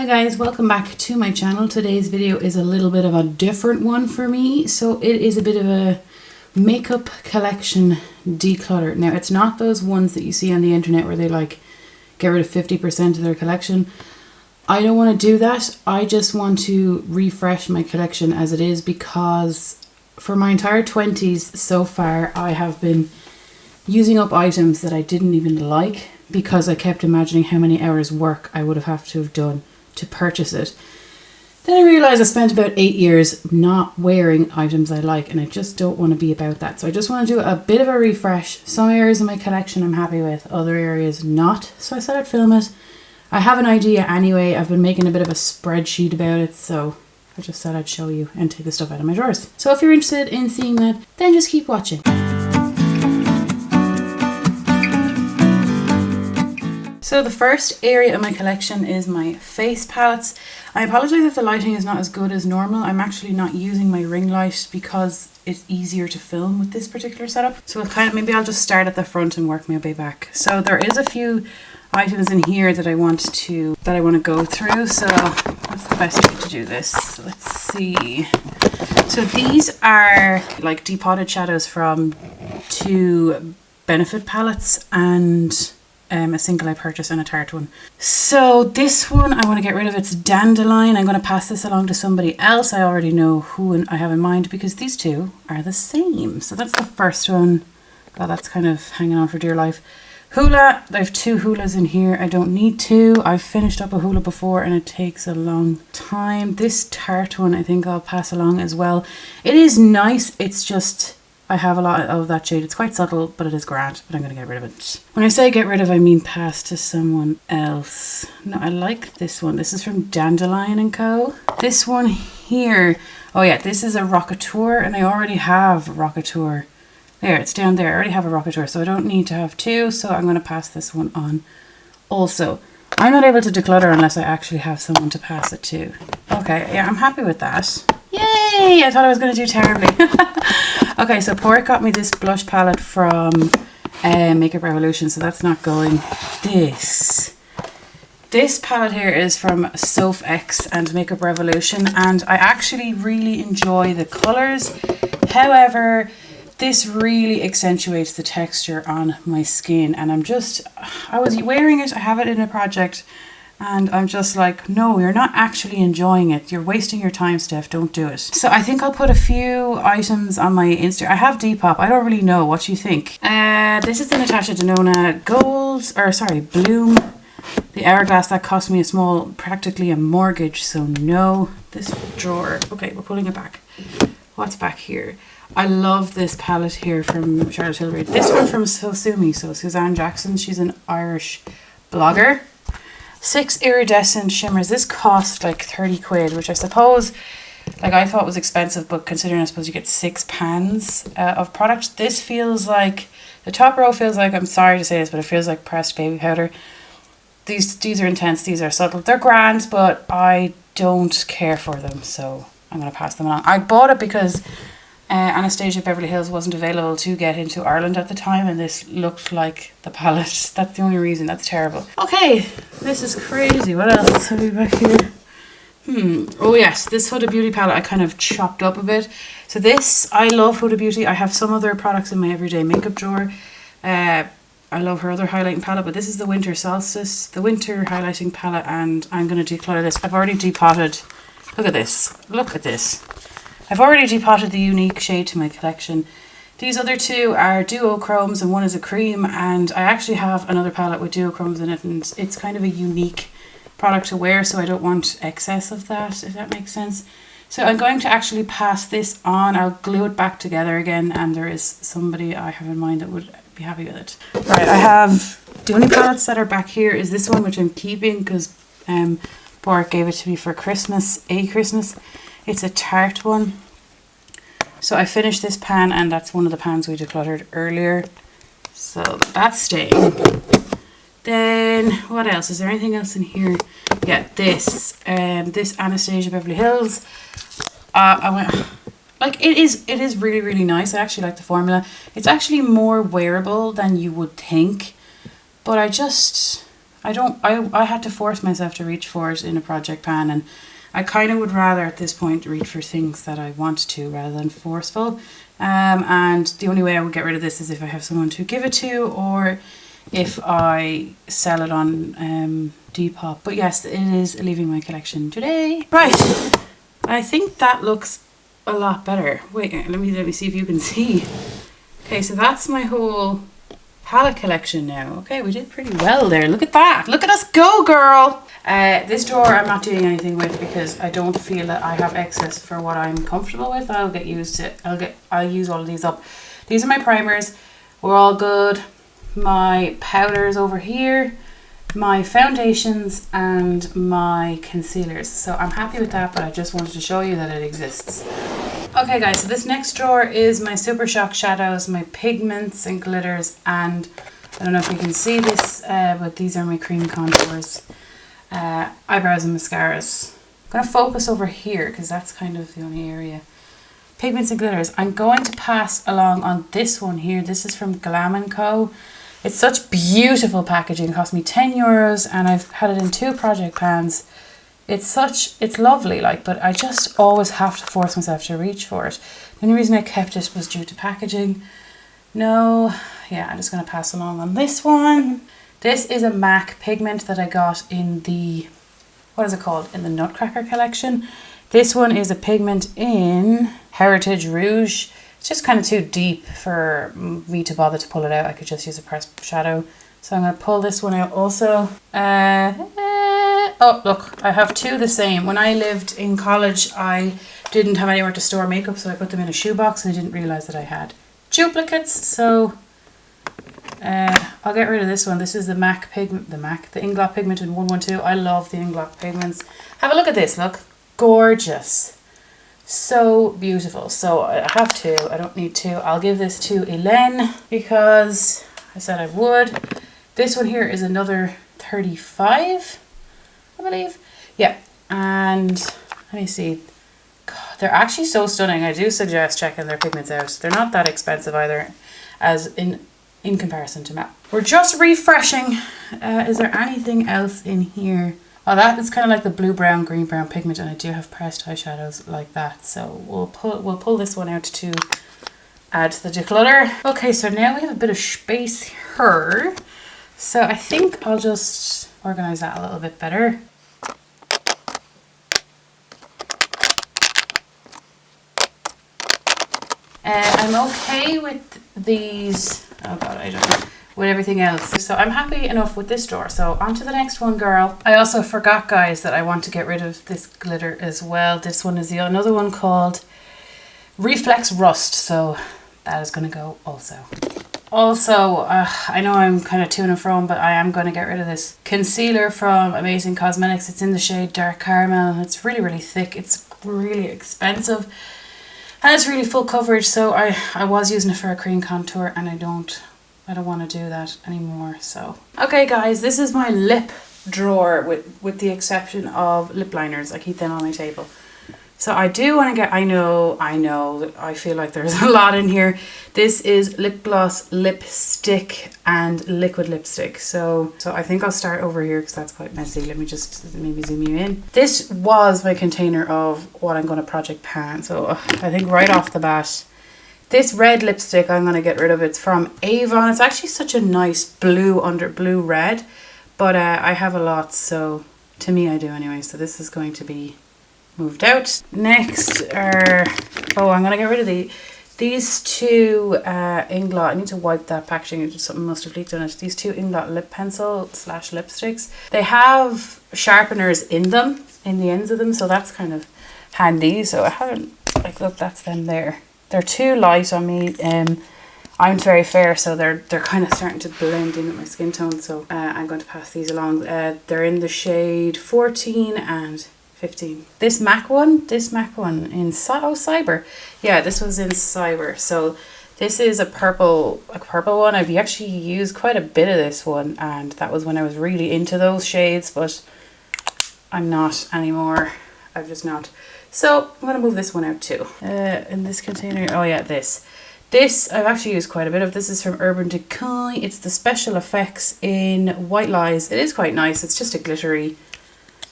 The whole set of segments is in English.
Hi guys, welcome back to my channel. Today's video is a little bit of a different one for me. So it is a bit of a makeup collection declutter. Now it's not those ones that you see on the internet where they like get rid of 50% of their collection. I don't want to do that. I just want to refresh my collection as it is, because for my entire 20s so far I have been using up items that I didn't even like because I kept imagining how many hours work I would have to have done to purchase it. Then I realised I spent about 8 years not wearing items I like, and I just don't want to be about that. So I just want to do a bit of a refresh. Some areas of my collection I'm happy with, other areas not. So I said I'd film it. I have an idea anyway. I've been making a bit of a spreadsheet about it, so I just said I'd show you and take the stuff out of my drawers. So if you're interested in seeing that, then just keep watching. So the first area of my collection is my face palettes. I apologize if the lighting is not as good as normal. I'm actually not using my ring light because it's easier to film with this particular setup. So maybe I'll just start at the front and work my way back. So there is a few items in here that I want to go through. So what's the best way to do this? Let's see. So these are like depotted shadows from 2 Benefit palettes and a single I purchased and a Tart one. So this one I want to get rid of. It's Dandelion. I'm going to pass this along to somebody else. I already know who I have in mind because these two are the same. So that's the first one. God, that's kind of hanging on for dear life. Hoola. I have 2 Hoolas in here. I don't need 2. I've finished up a Hoola before and it takes a long time. This Tart one I think I'll pass along as well. It is nice. It's just I have a lot of that shade. It's quite subtle, but it is grand, but I'm going to get rid of it. When I say get rid of, I mean pass to someone else. No, I like this one. This is from Dandelion & Co. This one here, oh yeah, this is a Rockateur, and I already have a Rockateur. There, it's down there. I already have a Rockateur, so I don't need to have 2, so I'm going to pass this one on also. I'm not able to declutter unless I actually have someone to pass it to. Okay, yeah, I'm happy with that. Yay! I thought I was going to do terribly. Okay, so Pork got me this blush palette from Makeup Revolution, so that's not going. This palette here is from Soph X and Makeup Revolution, and I actually really enjoy the colours. However, this really accentuates the texture on my skin, and I was wearing it, I have it in a project, and I'm just like, no, you're not actually enjoying it. You're wasting your time, Steph. Don't do it. So I think I'll put a few items on my Insta. I have Depop. I don't really know. What do you think? This is the Natasha Denona Bloom. The Hourglass, that cost me practically a mortgage. So no. This drawer. Okay, we're pulling it back. What's back here? I love this palette here from Charlotte Tilbury. This one from Sosumi. So Suzanne Jackson. She's an Irish blogger. 6 iridescent shimmers. This cost like 30 quid, which I suppose, like I thought was expensive, but considering I suppose you get 6 pans of product. This feels like, the top row feels like, I'm sorry to say this, but it feels like pressed baby powder. These are intense, these are subtle. They're grand, but I don't care for them, so I'm going to pass them on. I bought it because Anastasia Beverly Hills wasn't available to get into Ireland at the time, and this looked like the palette. That's the only reason. That's terrible. Okay, this is crazy. What else have we back here? Oh yes, this Huda Beauty palette I kind of chopped up a bit. So this, I love Huda Beauty. I have some other products in my everyday makeup drawer. I love her other highlighting palette, but this is the Winter Solstice, the Winter highlighting palette, and I'm going to declutter this. I've already depotted. Look at this. Look at this. I've already depotted the unique shade to my collection. These other 2 are duochromes and one is a cream, and I actually have another palette with duochromes in it, and it's kind of a unique product to wear, so I don't want excess of that, if that makes sense. So I'm going to actually pass this on. I'll glue it back together again, and there is somebody I have in mind that would be happy with it. Right, I have the only palettes that are back here is this one, which I'm keeping because Bart gave it to me for Christmas, It's a Tarte one. So I finished this pan, and that's one of the pans we decluttered earlier. So that's staying. Then what else? Is there anything else in here? Yeah, this Anastasia Beverly Hills. It is really, really nice. I actually like the formula. It's actually more wearable than you would think, but I had to force myself to reach for it in a project pan, and I kind of would rather at this point reach for things that I want to rather than forceful. And the only way I would get rid of this is if I have someone to give it to, or if I sell it on Depop. But yes, it is leaving my collection today. Right, I think that looks a lot better. Wait, let me see if you can see. Okay, so that's my whole palette collection now. Okay, we did pretty well there. Look at that. Look at us go, girl. This drawer I'm not doing anything with because I don't feel that I have excess for what I'm comfortable with. I'll use all of these up. These are my primers. We're all good. My powders over here, my foundations, and my concealers. So I'm happy with that, but I just wanted to show you that it exists. Okay guys, so this next drawer is my Super Shock shadows, my pigments and glitters, and I don't know if you can see this, but these are my cream contours, eyebrows and mascaras. I'm going to focus over here because that's kind of the only area. Pigments and glitters. I'm going to pass along on this one here. This is from Glam & Co. It's such beautiful packaging. It cost me €10 and I've had it in 2 project pans. It's lovely, like, but I just always have to force myself to reach for it. The only reason I kept it was due to packaging. No, yeah, I'm just going to pass along on this one. This is a MAC pigment that I got in the, what is it called? In the Nutcracker collection. This one is a pigment in Heritage Rouge. It's just kind of too deep for me to bother to pull it out. I could just use a pressed shadow. So I'm going to pull this one out also. Oh, look, I have 2 the same. When I lived in college, I didn't have anywhere to store makeup, so I put them in a shoebox and I didn't realize that I had duplicates. So I'll get rid of this one. This is the MAC pigment, the Inglot pigment in 112. I love the Inglot pigments. Have a look at this, look. Gorgeous. So beautiful. So I have 2. I don't need 2. I'll give this to Elaine because I said I would. This one here is another 35, I believe. Yeah. And let me see. God, they're actually so stunning. I do suggest checking their pigments out. They're not that expensive either, as in comparison to MAC. We're just refreshing. Is there anything else in here? Oh, that is kind of like the blue brown green brown pigment, and I do have pressed eyeshadows like that. So we'll pull this one out to add to the declutter. Okay, so now we have a bit of space here. So I think I'll just organize that a little bit better. I'm okay with these. Oh god, I don't know. With everything else. So I'm happy enough with this drawer. So on to the next one, girl. I also forgot, guys, that I want to get rid of this glitter as well. This one is another one called Reflex Rust. So that is going to go also. Also, I know I'm kind of to and from, but I am going to get rid of this concealer from Amazing Cosmetics. It's in the shade Dark Caramel. It's really, really thick. It's really expensive. And it's really full coverage. So I was using it for a cream contour, and I don't want to do that anymore. So okay guys, this is my lip drawer with the exception of lip liners. I keep them on my table. So I do want to get, I know, I feel like there's a lot in here. This is lip gloss, lipstick, and liquid lipstick. So I think I'll start over here because that's quite messy. Let me just maybe zoom you in. This was my container of what I'm going to project pan. So I think right off the bat, this red lipstick I'm going to get rid of. It's from Avon. It's actually such a nice blue under blue red. But I have a lot, so to me I do anyway. So this is going to be moved out. Next are, I'm going to get rid of these 2 Inglot. I need to wipe that packaging. Something must have leaked on it. These 2 Inglot lip pencil / lipsticks. They have sharpeners in them, in the ends of them. So that's kind of handy. So I haven't, like, look, that's them there. They're too light on me. I'm very fair, so they're kind of starting to blend in with my skin tone. So I'm going to pass these along. They're in the shade 14 and 15. This MAC one in Cyber. Yeah, this was in Cyber. So this is a purple one. I've actually used quite a bit of this one, and that was when I was really into those shades, but I'm not anymore. I've just not. So I'm going to move this one out too. In this container, oh yeah, this This I've actually used quite a bit of. This is from Urban Decay. It's the Special Effects in White Lies. It is quite nice. It's just a glittery,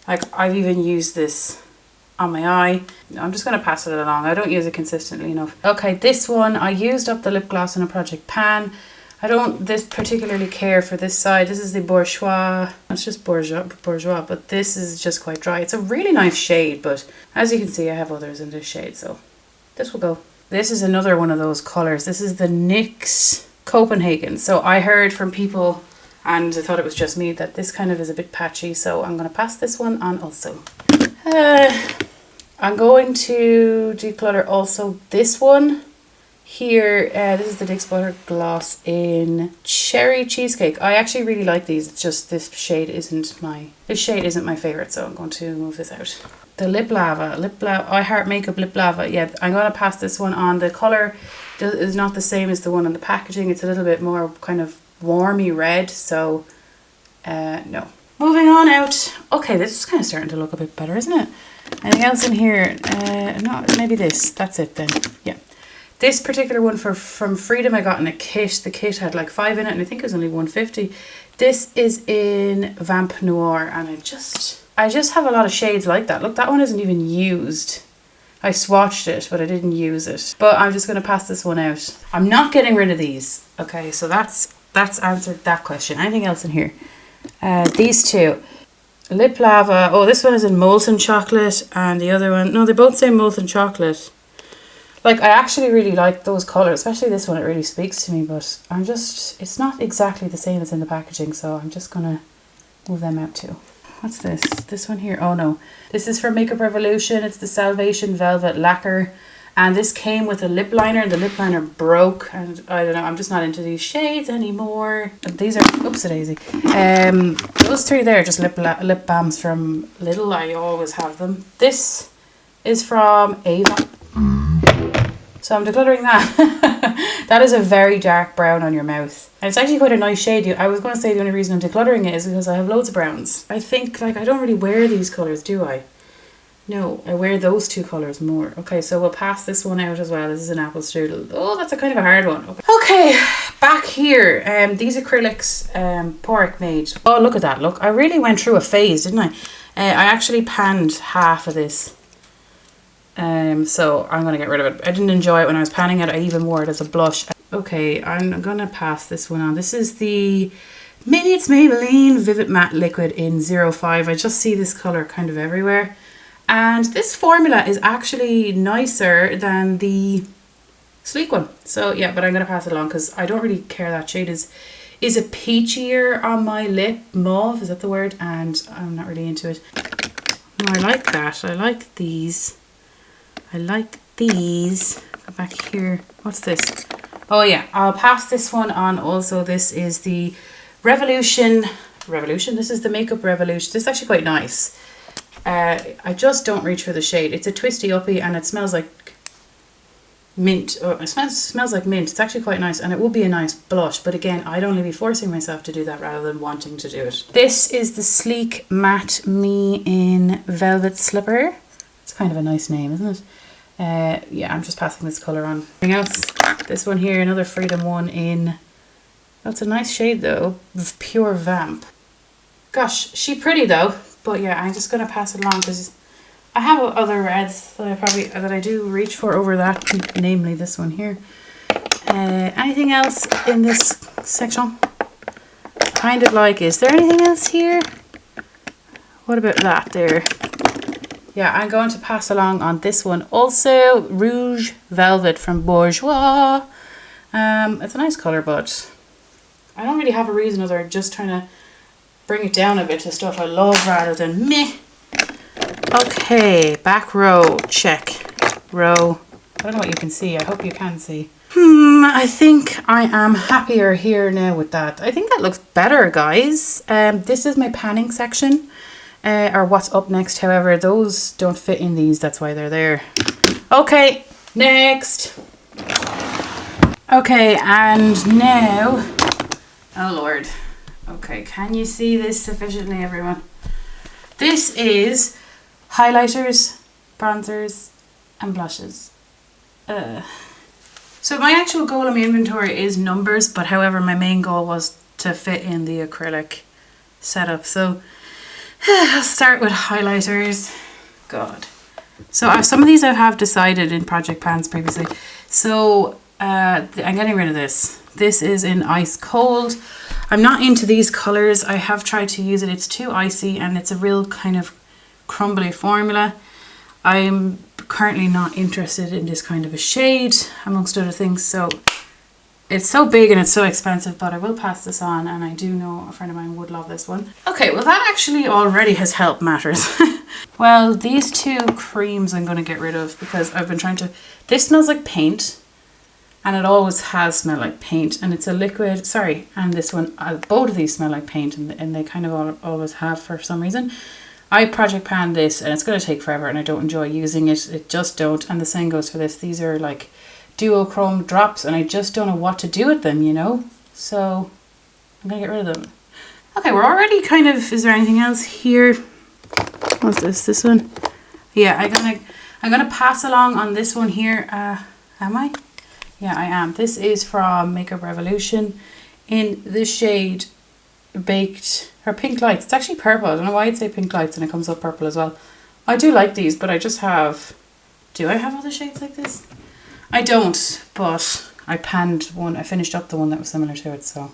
like I've even used this on my eye. I'm just going to pass it along. I don't use it consistently enough. Okay, this one, I used up the lip gloss in a Project Pan. I don't particularly care for this side. This is the Bourgeois. It's just Bourgeois, but this is just quite dry. It's a really nice shade, but as you can see, I have others in this shade, so this will go. This is another one of those colors. This is the NYX Copenhagen. So I heard from people, and I thought it was just me, that this kind of is a bit patchy, so I'm going to pass this one on also. I'm going to declutter also this one here. This is the Declutter gloss in Cherry Cheesecake. I actually really like these. It's just this shade isn't my favorite, so I'm going to move this out. The Lip Lava, I Heart Makeup Lip Lava. Yeah, I'm going to pass this one on. The color is not the same as the one on the packaging. It's a little bit more kind of warmy red, so no. Moving on out. Okay, this is kind of starting to look a bit better, isn't it? Anything else in here? No, maybe this. That's it then. Yeah. This particular one from Freedom I got in a kit. The kit had like 5 in it and I think it was only 150. This is in Vamp Noir and I just have a lot of shades like that. Look, that one isn't even used. I swatched it, but I didn't use it. But I'm just going to pass this one out. I'm not getting rid of these. Okay, so that's answered that question. Anything else in here? These two. Lip Lava. Oh, this one is in Molten Chocolate and the other one. No, they both say Molten Chocolate. Like, I actually really like those colours, especially this one. It really speaks to me, but it's not exactly the same as in the packaging, so I'm just going to move them out too. What's this? This one here? Oh no. This is from Makeup Revolution. It's the Salvation Velvet Lacquer. And this came with a lip liner and the lip liner broke. And I don't know, I'm just not into these shades anymore. These are, oops a daisy. Those three there are just lip balms from Lidl. I always have them. This is from Ava. So I'm decluttering that. That is a very dark brown on your mouth. And it's actually quite a nice shade. I was going to say the only reason I'm decluttering it is because I have loads of browns. I think, like, I don't really wear these colours, do I? No, I wear those two colours more. Okay, so we'll pass this one out as well. This is an apple strudel. Oh, that's a kind of a hard one. Okay, back here. These acrylics Porrick made. Oh, look at that. Look, I really went through a phase, didn't I? I actually panned half of this. So I'm going to get rid of it. I didn't enjoy it when I was panning it. I even wore it as a blush. Okay, I'm going to pass this one on. This is the It's Maybelline Vivid Matte Liquid in 05. I just see this colour kind of everywhere. And this formula is actually nicer than the sleek one. So yeah, but I'm going to pass it along because I don't really care. That shade is a peachier on my lip. Mauve, is that the word? And I'm not really into it. No, I like that. I like these. I like these. Go back here. What's this? Oh yeah, I'll pass this one on also. This is the Revolution. This is the Makeup Revolution. This is actually quite nice. I just don't reach for the shade. It's a twisty uppy and it smells like mint. Oh, it smells like mint. It's actually quite nice and it will be a nice blush. But again, I'd only be forcing myself to do that rather than wanting to do it. This is the Sleek Matte Me in Velvet Slipper. It's kind of a nice name, isn't it? Yeah, I'm just passing this colour on. Anything else? This one here, another Freedom one in... That's a nice shade though. Pure Vamp. Gosh, she pretty though. But yeah, I'm just going to pass it along because I have other reds that I do reach for over that. Namely this one here. Anything else in this section? Kind of like, is there anything else here? What about that there? Yeah, I'm going to pass along on this one. Also, Rouge Velvet from Bourgeois. It's a nice colour, but I don't really have a reason other than just trying to bring it down a bit to stuff I love rather than meh. Okay, back row, check. Row, I don't know what you can see. I hope you can see. I think I am happier here now with that. I think that looks better, guys. This is my panning section. Or what's up next, however, those don't fit in these, that's why they're there. Okay, next. Okay, and now, oh Lord. Okay, can you see this sufficiently, everyone? This is highlighters, bronzers, and blushes. So my actual goal in my inventory is numbers, but however my main goal was to fit in the acrylic setup. So I'll start with highlighters. God. So some of these I have decided in project pans previously. So I'm getting rid of this. This is in Ice Cold. I'm not into these colors. I have tried to use it. It's too icy and it's a real kind of crumbly formula. I'm currently not interested in this kind of a shade, amongst other things. So it's so big and it's so expensive, but I will pass this on, and I do know a friend of mine would love this one. Okay, well that actually already has helped matters. Well, these two creams I'm going to get rid of because I've been trying to... This smells like paint, and it always has smelled like paint, and it's a liquid... Sorry, and this one, both of these smell like paint, and they kind of always have for some reason. I project pan this, and it's going to take forever, and I don't enjoy using it. It just don't, and the same goes for this. These are like duochrome drops, and I just don't know what to do with them, you know? So I'm going to get rid of them. Okay, we're already kind of... Is there anything else here? What's this? This one? Yeah, I'm gonna pass along on this one here. Am I? Yeah, I am. This is from Makeup Revolution in the shade Baked, or Pink Lights. It's actually purple. I don't know why I'd say Pink Lights and it comes up purple as well. I do like these, but I just have... Do I have other shades like this? I don't, but I panned one. I finished up the one that was similar to it, so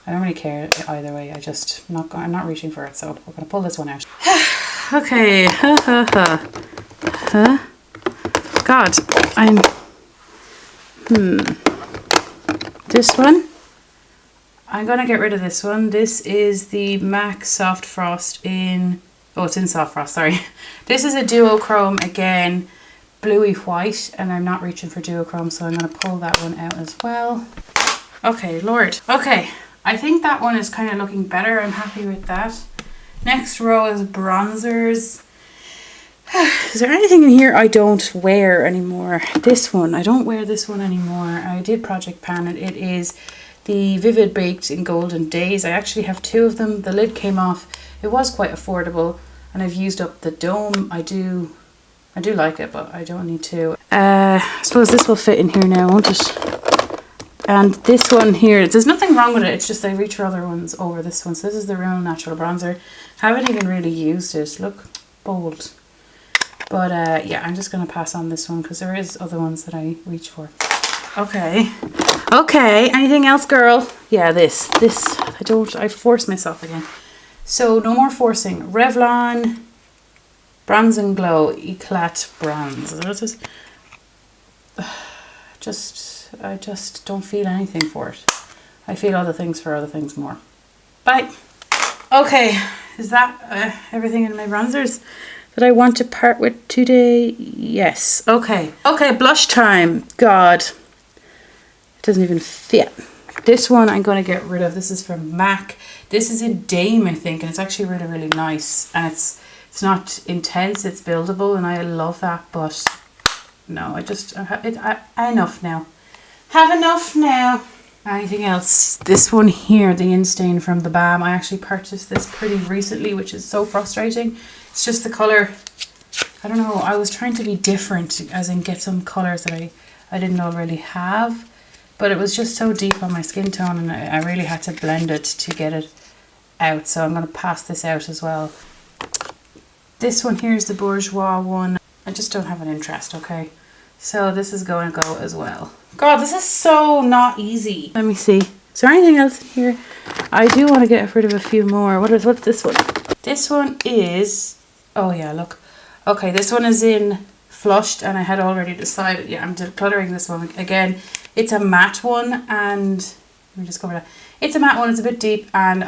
I don't really care either way. I'm not reaching for it, so we're gonna pull this one out. Okay. God, this one. I'm gonna get rid of this one. This is the MAC Soft Frost in... Oh, it's in Soft Frost, sorry. This is a duochrome again, bluey white, and I'm not reaching for duochrome, so I'm gonna pull that one out as well. Okay, Lord. Okay, I think that one is kind of looking better. I'm happy with that. Next row is bronzers. Is there anything in here I don't wear anymore? This one, I don't wear this one anymore. I did project pan it. It is the Vivid Baked in Golden Days. I actually have two of them. The lid came off. It was quite affordable, and I've used up the dome. I do like it, but I don't need to. I suppose this will fit in here now, won't it? And this one here, there's nothing wrong with it. It's just I reach for other ones over this one. So this is the Real Natural Bronzer. Haven't even really used it. Look, bold. But yeah, I'm just going to pass on this one because there is other ones that I reach for. Okay. Okay, anything else, girl? Yeah, this. I force myself again. So no more forcing. Revlon Bronze and Glow Eclat Bronze. What is this? I just don't feel anything for it. I feel other things for other things more. Bye. Okay, is that everything in my bronzers that I want to part with today? Yes. Okay. Okay, blush time. God. It doesn't even fit. This one I'm going to get rid of. This is from MAC. This is in Dame, I think, and it's actually really, really nice. And it's not intense, it's buildable, and I love that, but no, enough now. Have enough now. Anything else? This one here, the Instain from the Balm. I actually purchased this pretty recently, which is so frustrating. It's just the colour. I don't know. I was trying to be different, as in get some colours that I didn't already have. But it was just so deep on my skin tone, and I really had to blend it to get it out. So I'm going to pass this out as well. This one here is the Bourjois one. I just don't have an interest, okay? So this is going to go as well. God, this is so not easy. Let me see. Is there anything else in here? I do want to get rid of a few more. What's this one? This one is... Oh yeah, look. Okay, this one is in Flushed, and I had already decided. Yeah, I'm decluttering this one. Again, it's a matte one, and... Let me just cover that. It's a matte one. It's a bit deep, and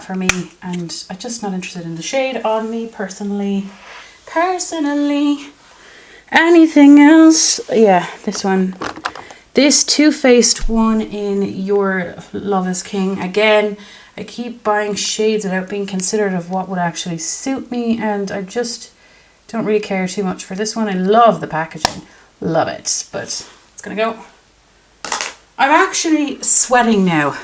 for me, and I'm just not interested in the shade on me personally. Anything else? Yeah, this one. This Too Faced one in Your Love is King. Again, I keep buying shades without being considerate of what would actually suit me, and I just don't really care too much for this one. I love the packaging. Love it, but it's gonna go. I'm actually sweating now.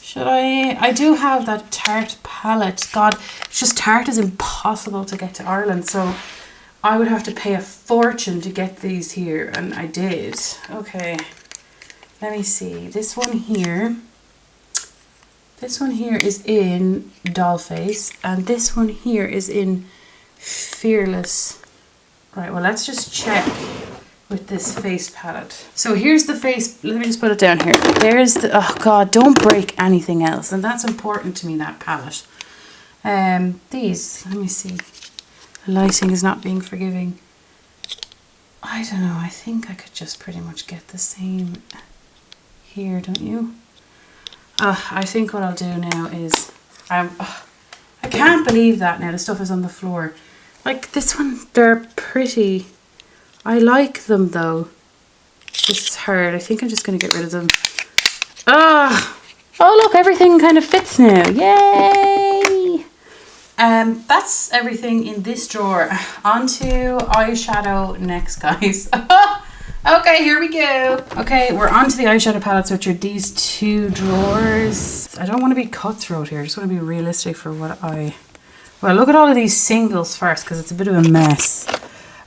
Should I do have that Tart Palette. God, it's just Tart is impossible to get to Ireland, so I would have to pay a fortune to get these here, and I did. Okay, let me see. This one here is in Dollface, and this one here is in Fearless. Right, well, let's just check with this face palette. So here's the face, let me just put it down here. There's the, oh God, don't break anything else. And that's important to me, that palette. These, let me see. The lighting is not being forgiving. I don't know, I think I could just pretty much get the same here, don't you? I think what I'll do now is, I can't believe that now, the stuff is on the floor. Like this one, they're pretty. I like them though. This is hard. I think I'm just going to get rid of them. Oh look, everything kind of fits now. Yay! That's everything in this drawer. On to eyeshadow next, guys. Okay, here we go. Okay, we're on to the eyeshadow palettes, which are these two drawers. I don't want to be cutthroat here. I just want to be realistic for what well, look at all of these singles first, because it's a bit of a mess.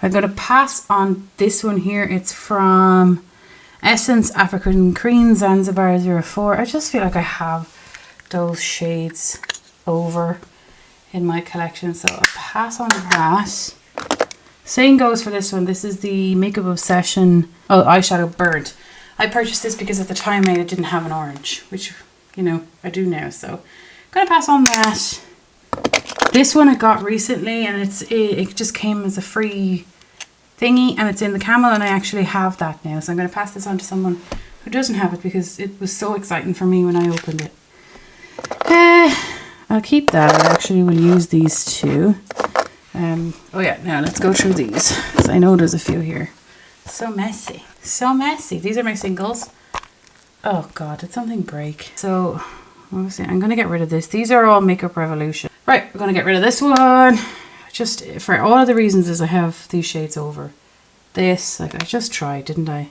I'm going to pass on this one here. It's from Essence African Cream Zanzibar 04. I just feel like I have those shades over in my collection, so I'll pass on that. Same goes for this one. This is the Makeup Obsession eyeshadow burnt. I purchased this because at the time I didn't have an orange, which, you know, I do now, so I'm going to pass on that. This one I got recently, and it just came as a free thingy, and it's in the camel, and I actually have that now. So I'm going to pass this on to someone who doesn't have it because it was so exciting for me when I opened it. I'll keep that. I actually will use these two. Oh yeah, now let's go through these, because I know there's a few here. So messy. So messy. These are my singles. Oh God, did something break? So obviously I'm going to get rid of this. These are all Makeup Revolution. Right, we're going to get rid of this one. Just for all of the reasons is I have these shades over. This, like I just tried, didn't I?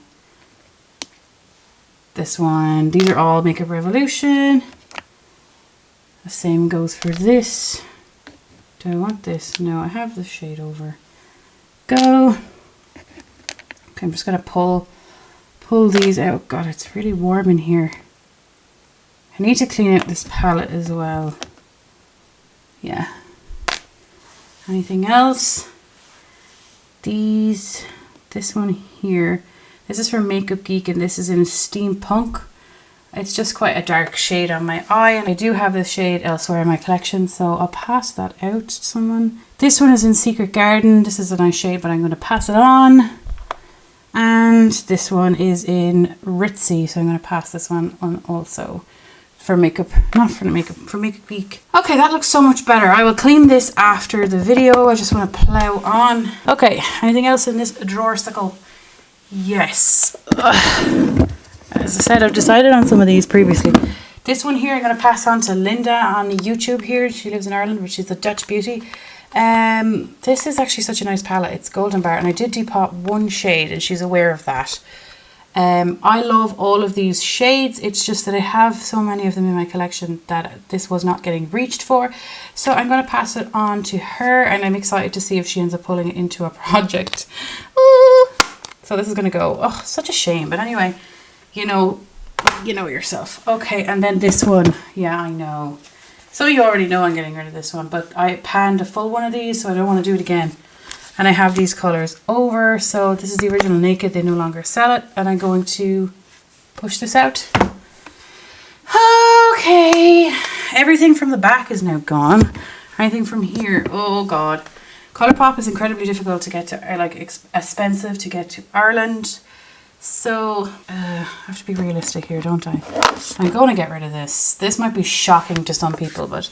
This one. These are all Makeup Revolution. The same goes for this. Do I want this? No, I have the shade over. Go. Okay, I'm just going to pull these out. God, it's really warm in here. I need to clean out this palette as well. Yeah. Anything else? This one here. This is from Makeup Geek, and this is in Steampunk. It's just quite a dark shade on my eye, and I do have this shade elsewhere in my collection, so I'll pass that out to someone. This one is in Secret Garden. This is a nice shade, but I'm going to pass it on. And this one is in Ritzy, so I'm going to pass this one on also. For makeup, not for makeup, for Makeup Geek. Okay, that looks so much better. I will clean this after the video. I just want to plow on. Okay, anything else in this drawer stickle? Yes. As I said, I've decided on some of these previously. This one here I'm going to pass on to Linda on YouTube here. She lives in Ireland, which is a Dutch beauty. This is actually such a nice palette. It's Golden Bar, and I did depot one shade, and she's aware of that. I love all of these shades. It's just that I have so many of them in my collection that this was not getting reached for. So I'm going to pass it on to her, and I'm excited to see if she ends up pulling it into a project. Ooh. So this is going to go. Oh, such a shame. But anyway, you know yourself. Okay, and then this one. Yeah, I know. So you already know I'm getting rid of this one, but I panned a full one of these, so I don't want to do it again. And I have these colors over, so this is the original Naked. They no longer sell it, and I'm going to push this out. Okay, everything from the back is now gone. Anything from here, oh God. Colourpop is incredibly difficult to get to, like expensive to get to Ireland. So I have to be realistic here, don't I? I'm going to get rid of this. This might be shocking to some people, but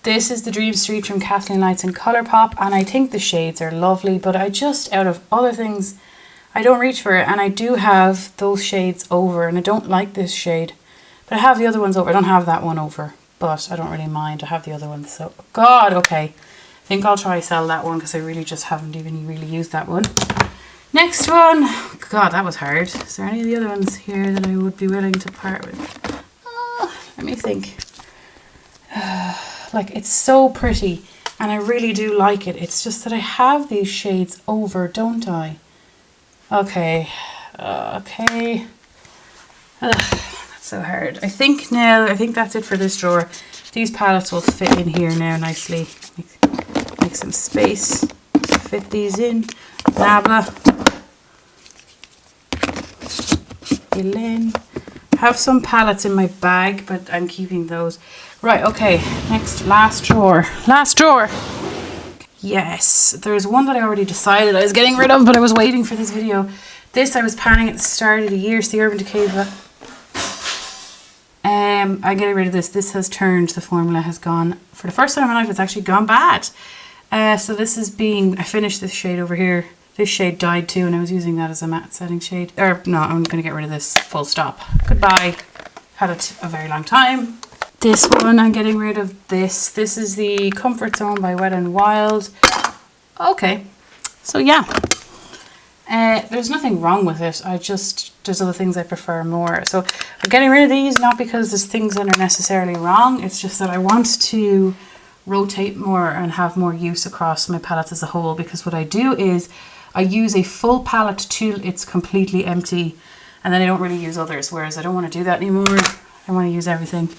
this is the Dream Street from Kathleen Lights and Colourpop, and I think the shades are lovely, but I just, out of other things, I don't reach for it, and I do have those shades over, and I don't like this shade, but I have the other ones over. I don't have that one over, but I don't really mind. I have the other ones, so God, okay. I think I'll try sell that one because I really just haven't even really used that one. Next one. God, that was hard. Is there any of the other ones here that I would be willing to part with? Let me think. Like, it's so pretty, and I really do like it. It's just that I have these shades over, don't I? Okay. Okay. Ugh, that's so hard. I think that's it for this drawer. These palettes will fit in here now nicely. Make some space. Fit these in. Nabla. Elaine. I have some palettes in my bag, but I'm keeping those. Right, okay. Next, last drawer. Last drawer. Yes, there's one that I already decided I was getting rid of, but I was waiting for this video. This I was panning at the start of the year. It's the Urban Decay. I'm getting rid of this. This has turned, the formula has gone, for the first time in my life, it's actually gone bad. So this is I finished this shade over here. This shade died too, and I was using that as a matte setting shade. Or no, I'm going to get rid of this, full stop. Goodbye. Had it a very long time. This one, I'm getting rid of this. This is the Comfort Zone by Wet n Wild. Okay, so yeah. There's nothing wrong with it. There's other things I prefer more. So I'm getting rid of these, not because there's things that are necessarily wrong. It's just that I want to rotate more and have more use across my palettes as a whole. Because what I do is I use a full palette till it's completely empty. And then I don't really use others. Whereas I don't want to do that anymore. I want to use everything.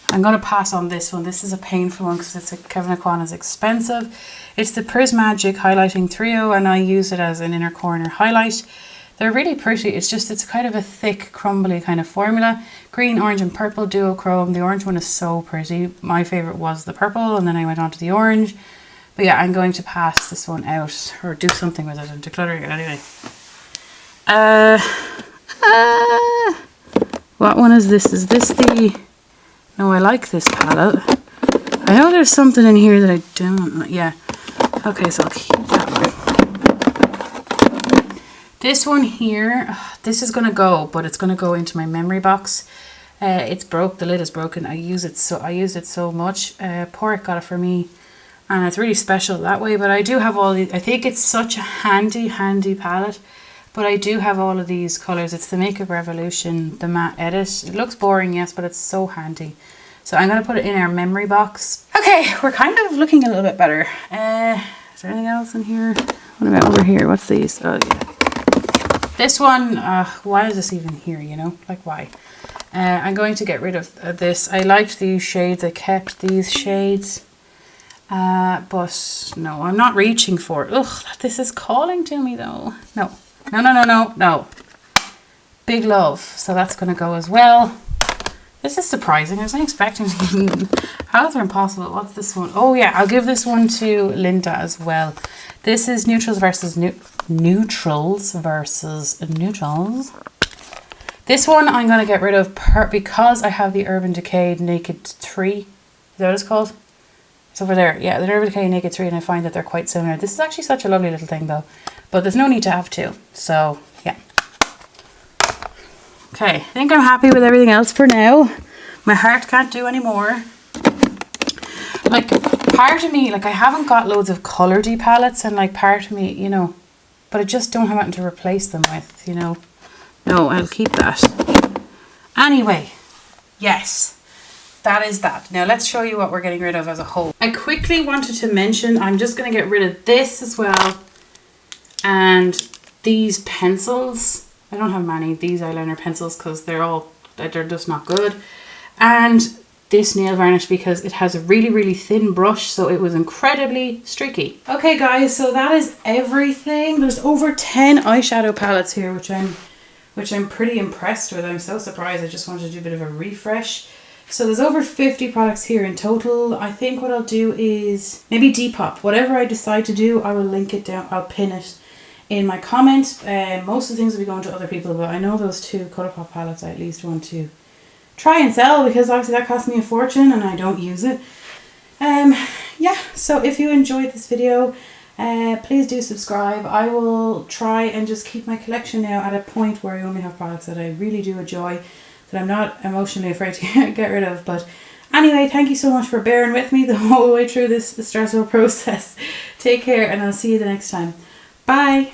I'm going to pass on this one. This is a painful one because Kevyn Aucoin is expensive. It's the Prismagic Highlighting Trio, and I use it as an inner corner highlight. They're really pretty. It's kind of a thick, crumbly kind of formula. Green, orange and purple duochrome. The orange one is so pretty. My favourite was the purple, and then I went on to the orange. But yeah, I'm going to pass this one out or do something with it and decluttering it anyway. What one is this? Is this the... No, I like this palette. I know there's something in here that I don't like. Yeah. Okay, so I'll keep that one. This one here, this is going to go, but it's going to go into my memory box. It's broke. The lid is broken. I use it so much. Porrick got it for me, and it's really special that way. But I do have all these. I think it's such a handy palette. But I do have all of these colours. It's the Makeup Revolution, the Matte Edit. It looks boring, yes, but it's so handy. So I'm going to put it in our memory box. Okay, we're kind of looking a little bit better. Is there anything else in here? What about over here? What's these? Oh, yeah. This one, why is this even here, you know? Like, why? I'm going to get rid of this. I liked these shades. I kept these shades. But no, I'm not reaching for it. Ugh, this is calling to me, though. No. No. Big love. So that's going to go as well. This is surprising. I wasn't expecting to. Palettes are impossible. What's this one? Oh yeah, I'll give this one to Linda as well. This is Neutrals versus Neutrals. This one I'm going to get rid of because I have the Urban Decay Naked 3. Is that what it's called? It's over there. Yeah, the Urban Decay Naked 3, and I find that they're quite similar. This is actually such a lovely little thing though. But there's no need to have two. So, yeah. Okay, I think I'm happy with everything else for now. My heart can't do any more. Like, part of me, like, I haven't got loads of colour-y palettes, and, like, part of me, you know, but I just don't have anything to replace them with, you know. No, I'll keep that. Anyway, yes. That is that. Now let's show you what we're getting rid of as a whole. I quickly wanted to mention, I'm just going to get rid of this as well. And these pencils, I don't have many of these eyeliner pencils because they're just not good. And this nail varnish because it has a really, really thin brush, so it was incredibly streaky. Okay guys, so that is everything. There's over 10 eyeshadow palettes here, which I'm pretty impressed with. I'm so surprised. I just wanted to do a bit of a refresh. So there's over 50 products here in total. I think what I'll do is maybe Depop. Whatever I decide to do, I will link it down. I'll pin it in my comments. Most of the things will be going to other people, but I know those two Colourpop palettes I at least want to try and sell because obviously that cost me a fortune and I don't use it. Yeah, so if you enjoyed this video, please do subscribe. I will try and just keep my collection now at a point where I only have products that I really do enjoy, that I'm not emotionally afraid to get rid of. But anyway, thank you so much for bearing with me the whole way through this stressful process. Take care and I'll see you the next time. Bye.